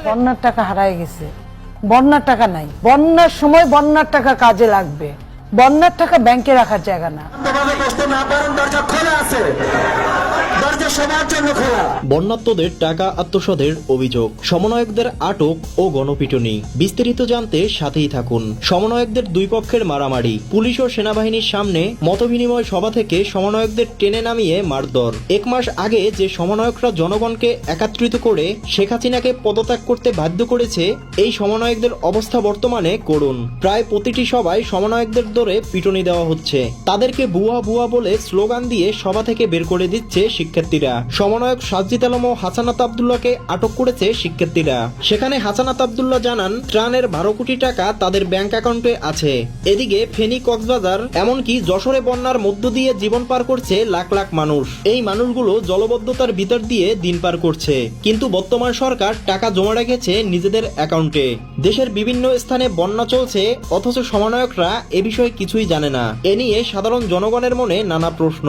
বন্যার টাকা হারায় গেছে, বন্যার টাকা নাই, বন্যার সময় বন্যার টাকা কাজে লাগবে, বন্যার টাকা ব্যাংকে রাখার জায়গা না। বন্যার্তদের টাকা আত্মসাতের অভিযোগ, সমন্বয়কদের আটক ও গণপিটুনি। বিস্তারিত জানতে সাথেই থাকুন। সমন্বয়কদের দুই পক্ষের মারামারি, পুলিশ ও সেনাবাহিনীর সামনে মতবিনিময় সভা থেকে সমন্বয়কদের টেনে নামিয়ে মারধর। 1 মাস আগে যে সমন্বয়করা জনগণকে একত্রিত করে শেখ হাসিনাকে পদত্যাগ করতে বাধ্য করেছে, এই সমন্বয়কদের অবস্থা বর্তমানে করুন। প্রায় প্রতিটি সভায় সমন্বয়কদের ধরে পিটুনি দেওয়া হচ্ছে, তাদেরকে ভুয়া ভুয়া বলে স্লোগান দিয়ে সভা থেকে বের করে দিচ্ছে শিক্ষার্থীরা। সমন্বয়ক সাজ্জিদ আলম ও হাসানাত আব্দুল্লাহকে আটক করেছে শিক্ষার্থীরা। সেখানে হাসানাত আব্দুল্লাহ জানান, ত্রাণের 12 কোটি টাকা তাদের ব্যাংক অ্যাকাউন্টে আছে। এদিকে ফেনী, কক্সবাজার, এমনকি যশোরে বন্যার মধ্য দিয়ে জীবন পার করছে লাখ লাখ মানুষ। এই মানুষগুলো জলবদ্ধতার ভিতর দিয়ে দিন পার করছে, কিন্তু বর্তমান সরকার টাকা জমা রেখেছে নিজেদের অ্যাকাউন্টে। দেশের বিভিন্ন স্থানে বন্যা চলছে, অথচ সমন্বয়করা এ বিষয়ে কিছুই জানে না। এ নিয়ে সাধারণ জনগণের মনে নানা প্রশ্ন।